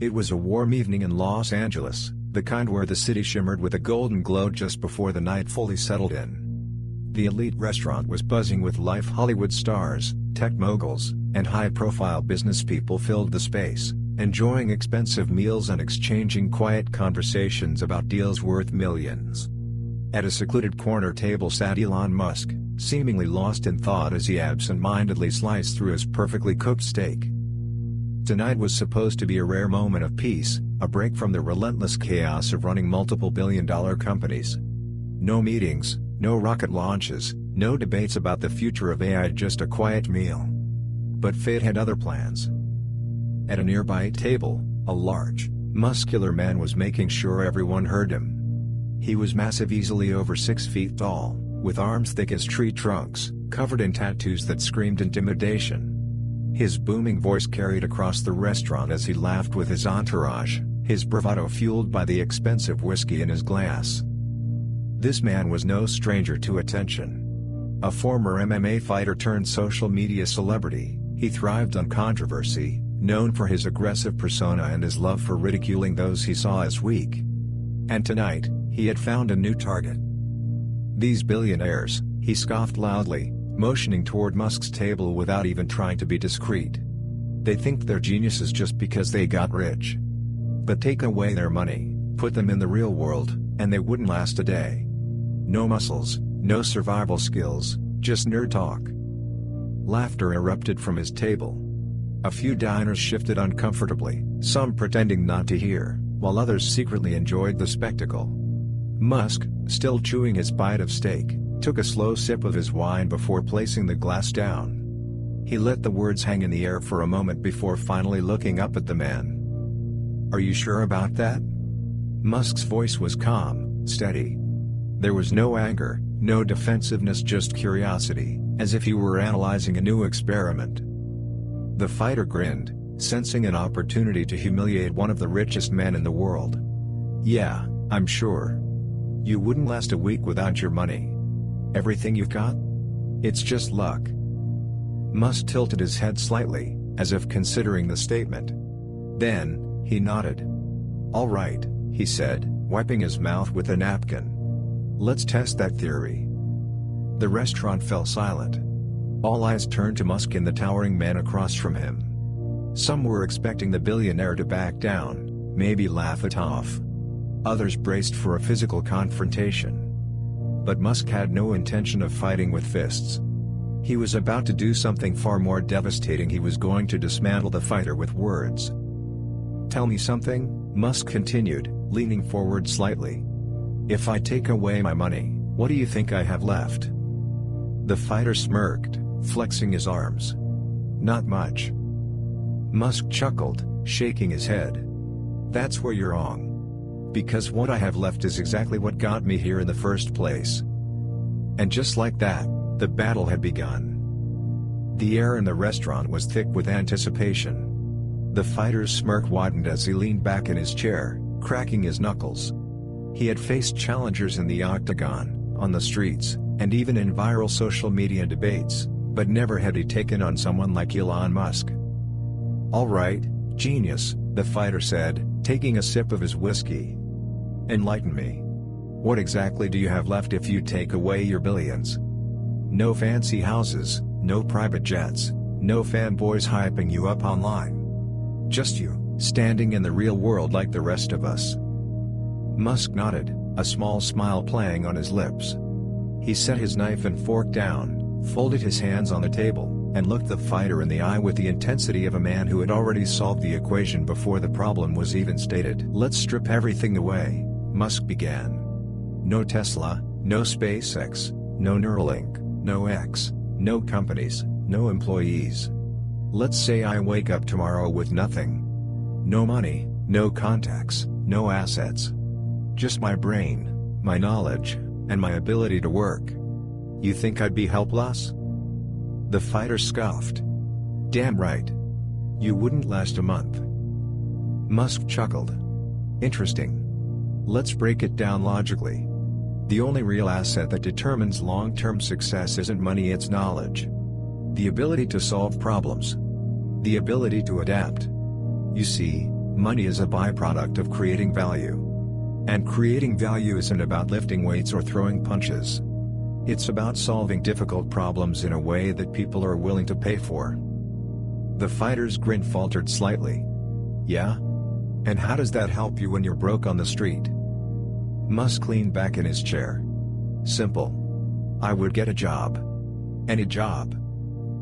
It was a warm evening in Los Angeles, the kind where the city shimmered with a golden glow just before the night fully settled in. The elite restaurant was buzzing with life. Hollywood stars, tech moguls, and high-profile business people filled the space, enjoying expensive meals and exchanging quiet conversations about deals worth millions. At a secluded corner table sat Elon Musk, seemingly lost in thought as he absent-mindedly sliced through his perfectly cooked steak. Tonight was supposed to be a rare moment of peace, a break from the relentless chaos of running multiple billion-dollar companies. No meetings, no rocket launches, no debates about the future of AI, just a quiet meal. But fate had other plans. At a nearby table, a large, muscular man was making sure everyone heard him. He was massive, easily over 6 feet tall, with arms thick as tree trunks, covered in tattoos that screamed intimidation. His booming voice carried across the restaurant as he laughed with his entourage, his bravado fueled by the expensive whiskey in his glass. This man was no stranger to attention. A former MMA fighter turned social media celebrity, he thrived on controversy, known for his aggressive persona and his love for ridiculing those he saw as weak. And tonight, he had found a new target. "These billionaires," he scoffed loudly, motioning toward Musk's table without even trying to be discreet. "They think they're geniuses just because they got rich. But take away their money, put them in the real world, and they wouldn't last a day. No muscles, no survival skills, just nerd talk." Laughter erupted from his table. A few diners shifted uncomfortably, some pretending not to hear, while others secretly enjoyed the spectacle. Musk, still chewing his bite of steak, took a slow sip of his wine before placing the glass down. He let the words hang in the air for a moment before finally looking up at the man. "Are you sure about that?" Musk's voice was calm, steady. There was no anger, no defensiveness, just curiosity, as if he were analyzing a new experiment. The fighter grinned, sensing an opportunity to humiliate one of the richest men in the world. "Yeah, I'm sure. You wouldn't last a week without your money. Everything you've got? It's just luck." Musk tilted his head slightly, as if considering the statement. Then, he nodded. "All right," he said, wiping his mouth with a napkin. "Let's test that theory." The restaurant fell silent. All eyes turned to Musk and the towering man across from him. Some were expecting the billionaire to back down, maybe laugh it off. Others braced for a physical confrontation. But Musk had no intention of fighting with fists. He was about to do something far more devastating. He was going to dismantle the fighter with words. "Tell me something," Musk continued, leaning forward slightly. "If I take away my money, what do you think I have left?" The fighter smirked, flexing his arms. "Not much." Musk chuckled, shaking his head. "That's where you're wrong. Because what I have left is exactly what got me here in the first place." And just like that, the battle had begun. The air in the restaurant was thick with anticipation. The fighter's smirk widened as he leaned back in his chair, cracking his knuckles. He had faced challengers in the octagon, on the streets, and even in viral social media debates, but never had he taken on someone like Elon Musk. "All right, genius," the fighter said, taking a sip of his whiskey. "Enlighten me. What exactly do you have left if you take away your billions? No fancy houses, no private jets, no fanboys hyping you up online. Just you, standing in the real world like the rest of us." Musk nodded, a small smile playing on his lips. He set his knife and fork down, folded his hands on the table, and looked the fighter in the eye with the intensity of a man who had already solved the equation before the problem was even stated. "Let's strip everything away," Musk began. "No Tesla, no SpaceX, no Neuralink, no X, no companies, no employees. Let's say I wake up tomorrow with nothing. No money, no contacts, no assets. Just my brain, my knowledge, and my ability to work. You think I'd be helpless?" The fighter scoffed. "Damn right. You wouldn't last a month." Musk chuckled. "Interesting. Let's break it down logically. The only real asset that determines long-term success isn't money, it's knowledge. The ability to solve problems. The ability to adapt. You see, Money is a byproduct of creating value. And creating value isn't about lifting weights or throwing punches. It's about solving difficult problems in a way that people are willing to pay for. The fighter's grin faltered slightly. Yeah? And how does that help you when you're broke on the street? Musk leaned back in his chair. Simple. I would get a job. Any job.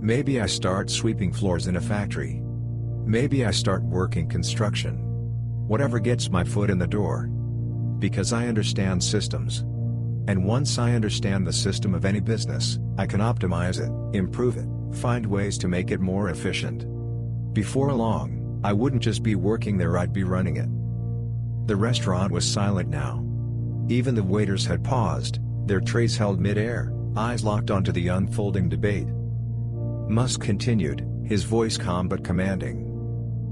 Maybe I start sweeping floors in a factory. Maybe I start working construction. Whatever gets my foot in the door. Because I understand systems. And once I understand the system of any business, I can optimize it, improve it, find ways to make it more efficient. Before long, I wouldn't just be working there, I'd be running it. The restaurant was silent now. Even the waiters had paused, their trays held mid-air, eyes locked onto the unfolding debate. Musk continued, his voice calm but commanding.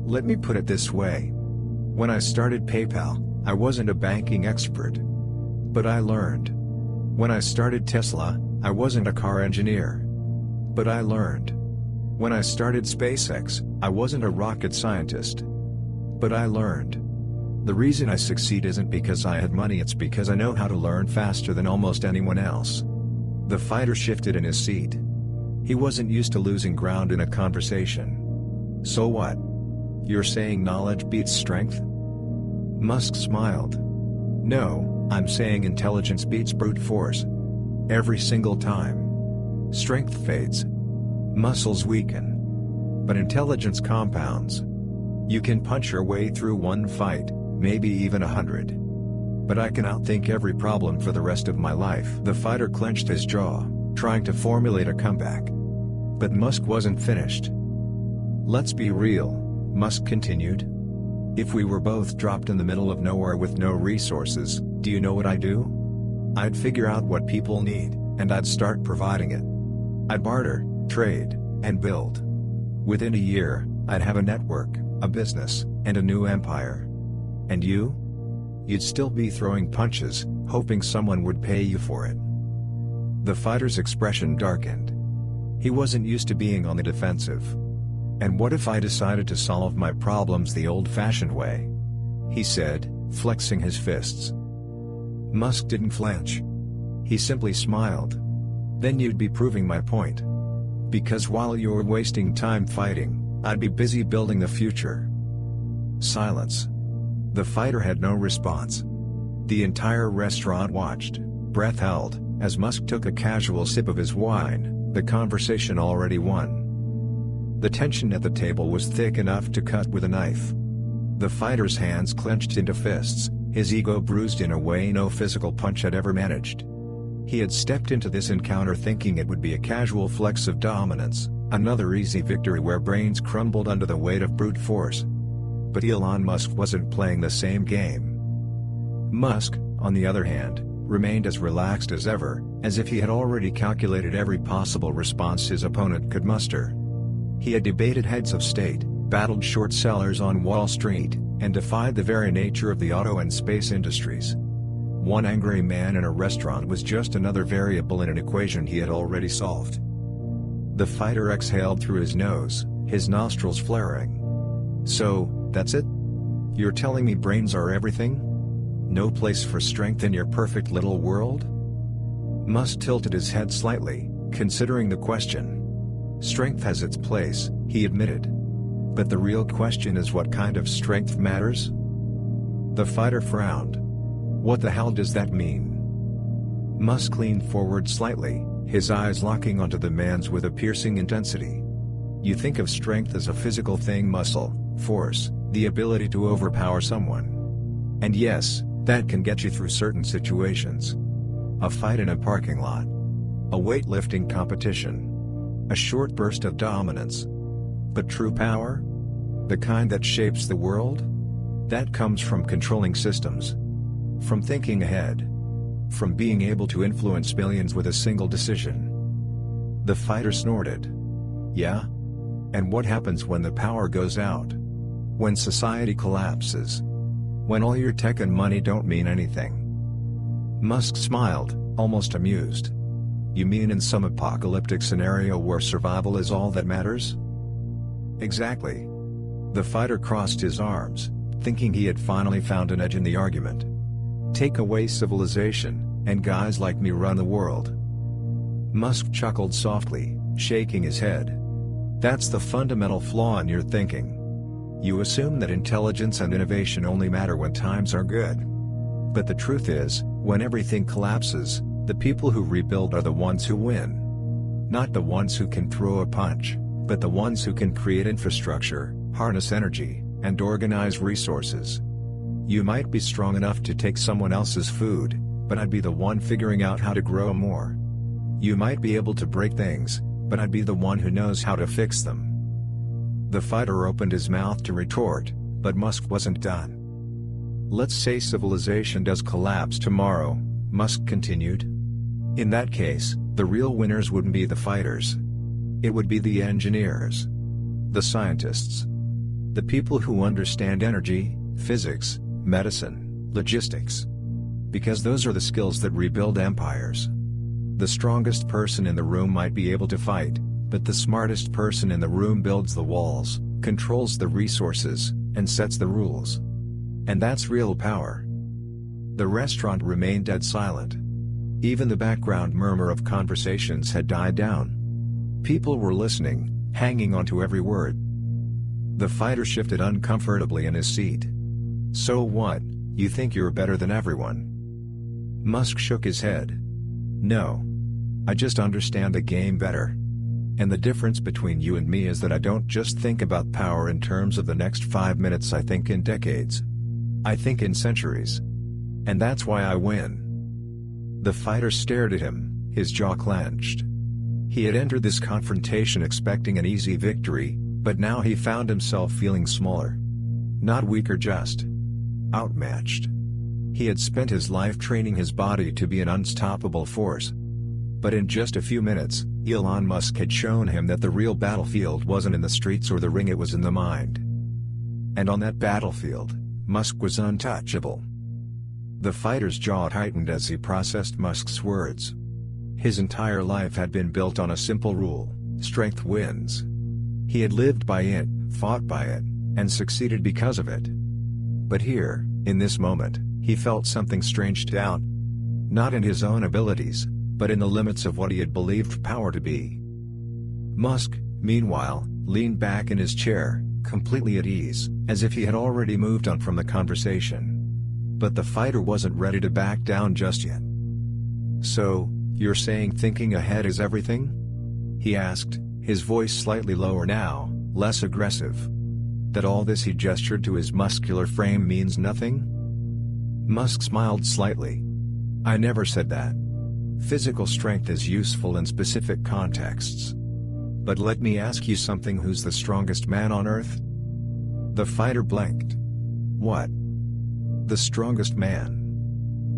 Let me put it this way. When I started PayPal, I wasn't a banking expert. But I learned. When I started Tesla, I wasn't a car engineer. But I learned. When I started SpaceX, I wasn't a rocket scientist. But I learned. The reason I succeed isn't because I had money, it's because I know how to learn faster than almost anyone else. The fighter shifted in his seat. He wasn't used to losing ground in a conversation. So what? You're saying knowledge beats strength? Musk smiled. No, I'm saying intelligence beats brute force. Every single time. Strength fades. Muscles weaken. But intelligence compounds. You can punch your way through one fight, maybe even 100. But I can outthink every problem for the rest of my life. The fighter clenched his jaw, trying to formulate a comeback. But Musk wasn't finished. Let's be real, Musk continued. If we were both dropped in the middle of nowhere with no resources, do you know what I'd do? I'd figure out what people need, and I'd start providing it. I'd barter, trade, and build. Within a year, I'd have a network, a business, and a new empire. And you? You'd still be throwing punches, hoping someone would pay you for it. The fighter's expression darkened. He wasn't used to being on the defensive. And what if I decided to solve my problems the old-fashioned way? He said, flexing his fists. Musk didn't flinch. He simply smiled. Then you'd be proving my point. Because while you're wasting time fighting, I'd be busy building the future. Silence. The fighter had no response. The entire restaurant watched, breath held, as Musk took a casual sip of his wine, the conversation already won. The tension at the table was thick enough to cut with a knife. The fighter's hands clenched into fists, his ego bruised in a way no physical punch had ever managed. He had stepped into this encounter thinking it would be a casual flex of dominance, another easy victory where brains crumbled under the weight of brute force. But Elon Musk wasn't playing the same game. Musk, on the other hand, remained as relaxed as ever, as if he had already calculated every possible response his opponent could muster. He had debated heads of state, battled short sellers on Wall Street, and defied the very nature of the auto and space industries. One angry man in a restaurant was just another variable in an equation he had already solved. The fighter exhaled through his nose, his nostrils flaring. So, that's it? You're telling me brains are everything? No place for strength in your perfect little world? Musk tilted his head slightly, considering the question. Strength has its place, he admitted. But the real question is what kind of strength matters? The fighter frowned. What the hell does that mean? Musk leaned forward slightly, his eyes locking onto the man's with a piercing intensity. You think of strength as a physical thing, muscle, force, the ability to overpower someone. And yes, that can get you through certain situations. A fight in a parking lot. A weightlifting competition. A short burst of dominance. But true power? The kind that shapes the world? That comes from controlling systems. From thinking ahead. From being able to influence billions with a single decision. The fighter snorted. Yeah? And what happens when the power goes out? When society collapses? When all your tech and money don't mean anything? Musk smiled, almost amused. You mean in some apocalyptic scenario where survival is all that matters? Exactly. The fighter crossed his arms, thinking he had finally found an edge in the argument. Take away civilization, and guys like me run the world. Musk chuckled softly, shaking his head. That's the fundamental flaw in your thinking. You assume that intelligence and innovation only matter when times are good. But the truth is, when everything collapses, the people who rebuild are the ones who win. Not the ones who can throw a punch, but the ones who can create infrastructure, harness energy, and organize resources. You might be strong enough to take someone else's food, but I'd be the one figuring out how to grow more. You might be able to break things, but I'd be the one who knows how to fix them. The fighter opened his mouth to retort, but Musk wasn't done. Let's say civilization does collapse tomorrow, Musk continued. In that case, the real winners wouldn't be the fighters. It would be the engineers. The scientists. The people who understand energy, physics, medicine, logistics. Because those are the skills that rebuild empires. The strongest person in the room might be able to fight, but the smartest person in the room builds the walls, controls the resources, and sets the rules. And that's real power. The restaurant remained dead silent. Even the background murmur of conversations had died down. People were listening, hanging on to every word. The fighter shifted uncomfortably in his seat. So what, you think you're better than everyone? Musk shook his head. No. I just understand the game better. And the difference between you and me is that I don't just think about power in terms of the next 5 minutes, I think in decades. I think in centuries. And that's why I win. The fighter stared at him, his jaw clenched. He had entered this confrontation expecting an easy victory, but now he found himself feeling smaller. Not weak or just outmatched. He had spent his life training his body to be an unstoppable force. But in just a few minutes, Elon Musk had shown him that the real battlefield wasn't in the streets or the ring, it was in the mind. And on that battlefield, Musk was untouchable. The fighter's jaw tightened as he processed Musk's words. His entire life had been built on a simple rule: strength wins. He had lived by it, fought by it, and succeeded because of it. But here, in this moment, he felt something strange doubt. Not in his own abilities, but in the limits of what he had believed power to be. Musk, meanwhile, leaned back in his chair, completely at ease, as if he had already moved on from the conversation. But the fighter wasn't ready to back down just yet. So, you're saying thinking ahead is everything? He asked, his voice slightly lower now, less aggressive. That all this, he gestured to his muscular frame, means nothing? Musk smiled slightly. I never said that. Physical strength is useful in specific contexts. But let me ask you something, who's the strongest man on Earth? The fighter blinked. What? The strongest man.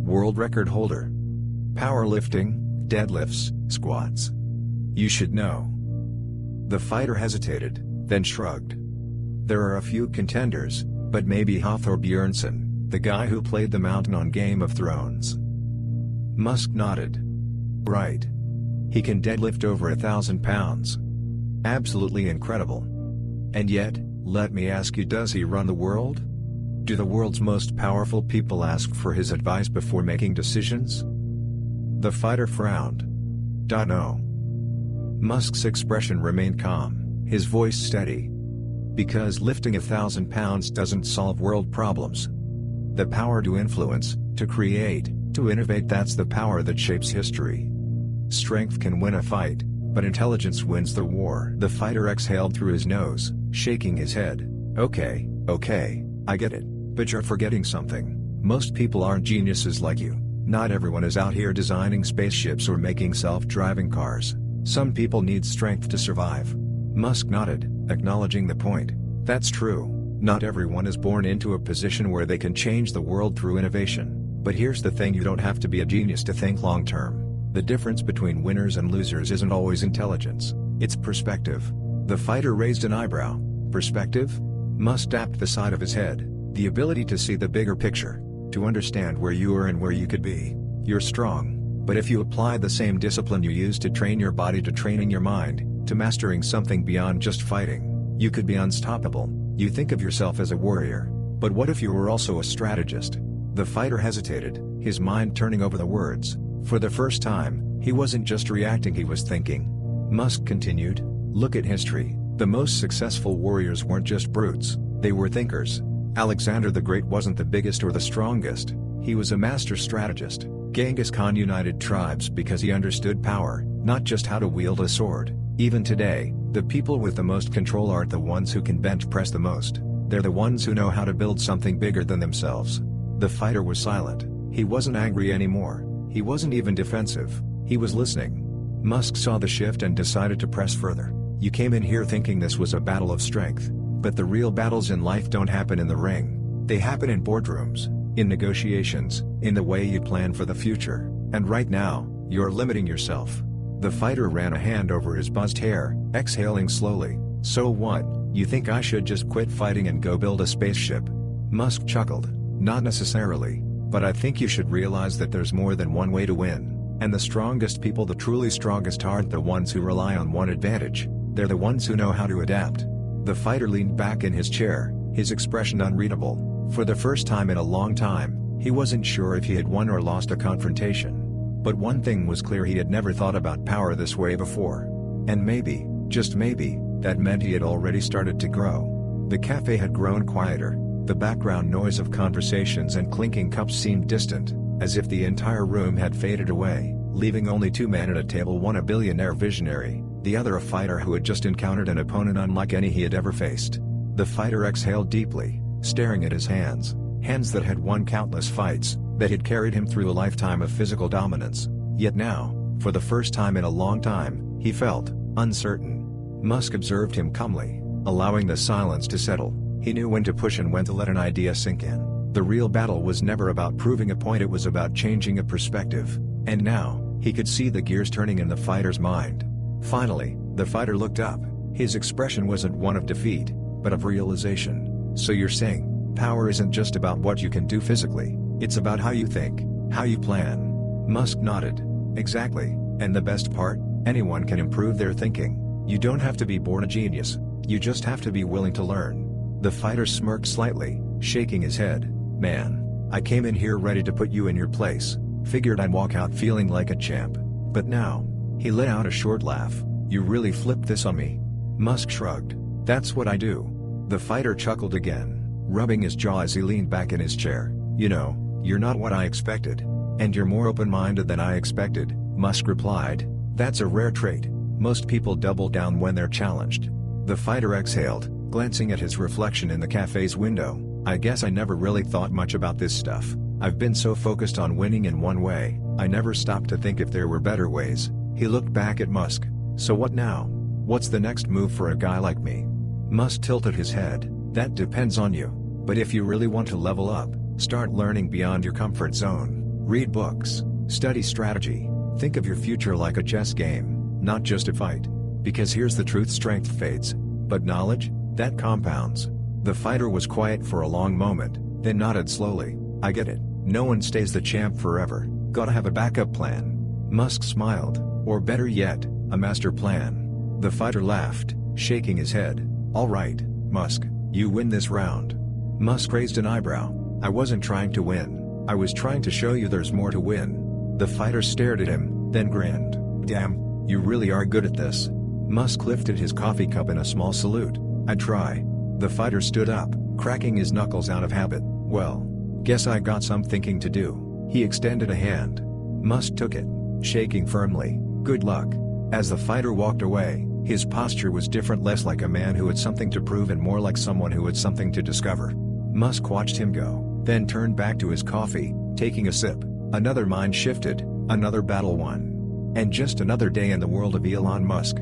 World record holder. Powerlifting, deadlifts, squats. You should know. The fighter hesitated, then shrugged. There are a few contenders, but maybe Hafthor Bjornsson, the guy who played the Mountain on Game of Thrones. Musk nodded. Right. He can deadlift over 1,000 pounds. Absolutely incredible. And yet, let me ask you, does he run the world? Do the world's most powerful people ask for his advice before making decisions? The fighter frowned. No. Musk's expression remained calm, his voice steady. Because lifting 1,000 pounds doesn't solve world problems. The power to influence, to create, to innovate, that's the power that shapes history. Strength can win a fight, but intelligence wins the war. The fighter exhaled through his nose, shaking his head. Okay, I get it, but you're forgetting something. Most people aren't geniuses like you. Not everyone is out here designing spaceships or making self-driving cars. Some people need strength to survive. Musk nodded, acknowledging the point. That's true. Not everyone is born into a position where they can change the world through innovation. But here's the thing, you don't have to be a genius to think long-term. The difference between winners and losers isn't always intelligence, it's perspective. The fighter raised an eyebrow. Perspective? Musk tapped the side of his head. The ability to see the bigger picture. To understand where you are and where you could be. You're strong. But if you apply the same discipline you use to train your body to training your mind, to mastering something beyond just fighting, you could be unstoppable. You think of yourself as a warrior. But what if you were also a strategist? The fighter hesitated, his mind turning over the words. For the first time, he wasn't just reacting, he was thinking. Musk continued, look at history. The most successful warriors weren't just brutes, they were thinkers. Alexander the Great wasn't the biggest or the strongest, he was a master strategist. Genghis Khan united tribes because he understood power, not just how to wield a sword. Even today, the people with the most control aren't the ones who can bench press the most, they're the ones who know how to build something bigger than themselves. The fighter was silent, he wasn't angry anymore, he wasn't even defensive, he was listening. Musk saw the shift and decided to press further. You came in here thinking this was a battle of strength, but the real battles in life don't happen in the ring. They happen in boardrooms, in negotiations, in the way you plan for the future, and right now, you're limiting yourself. The fighter ran a hand over his buzzed hair, exhaling slowly. So what, you think I should just quit fighting and go build a spaceship? Musk chuckled. Not necessarily, but I think you should realize that there's more than one way to win. And the strongest people, the truly strongest, aren't the ones who rely on one advantage, they're the ones who know how to adapt. The fighter leaned back in his chair, his expression unreadable. For the first time in a long time, he wasn't sure if he had won or lost a confrontation. But one thing was clear, he had never thought about power this way before. And maybe, just maybe, that meant he had already started to grow. The cafe had grown quieter, the background noise of conversations and clinking cups seemed distant, as if the entire room had faded away, leaving only two men at a table, one a billionaire visionary, the other a fighter who had just encountered an opponent unlike any he had ever faced. The fighter exhaled deeply, staring at his hands that had won countless fights, that had carried him through a lifetime of physical dominance. Yet now, for the first time in a long time, he felt uncertain. Musk observed him calmly, allowing the silence to settle. He knew when to push and when to let an idea sink in. The real battle was never about proving a point, it was about changing a perspective. And now, he could see the gears turning in the fighter's mind. Finally, the fighter looked up. His expression wasn't one of defeat, but of realization. So you're saying, power isn't just about what you can do physically, it's about how you think, how you plan. Musk nodded. Exactly, and the best part, anyone can improve their thinking. You don't have to be born a genius, you just have to be willing to learn. The fighter smirked slightly, shaking his head. Man, I came in here ready to put you in your place, figured I'd walk out feeling like a champ. But now, he let out a short laugh. You really flipped this on me? Musk shrugged. That's what I do. The fighter chuckled again, rubbing his jaw as he leaned back in his chair. You know, you're not what I expected. And you're more open-minded than I expected, Musk replied. That's a rare trait. Most people double down when they're challenged. The fighter exhaled, glancing at his reflection in the cafe's window. I guess I never really thought much about this stuff. I've been so focused on winning in one way, I never stopped to think if there were better ways. He looked back at Musk. So what now? What's the next move for a guy like me? Musk tilted his head. That depends on you. But if you really want to level up, start learning beyond your comfort zone. Read books, study strategy, think of your future like a chess game, not just a fight. Because here's the truth, strength fades, but knowledge, that compounds. The fighter was quiet for a long moment, then nodded slowly. I get it, no one stays the champ forever, gotta have a backup plan. Musk smiled, or better yet, a master plan. The fighter laughed, shaking his head. Alright, Musk, you win this round. Musk raised an eyebrow. I wasn't trying to win. I was trying to show you there's more to win. The fighter stared at him, then grinned. Damn, you really are good at this. Musk lifted his coffee cup in a small salute. I try. The fighter stood up, cracking his knuckles out of habit. Well, guess I got some thinking to do. He extended a hand. Musk took it, shaking firmly. Good luck. As the fighter walked away, his posture was different, less like a man who had something to prove and more like someone who had something to discover. Musk watched him go, then turned back to his coffee, taking a sip. Another mind shifted, another battle won. And just another day in the world of Elon Musk.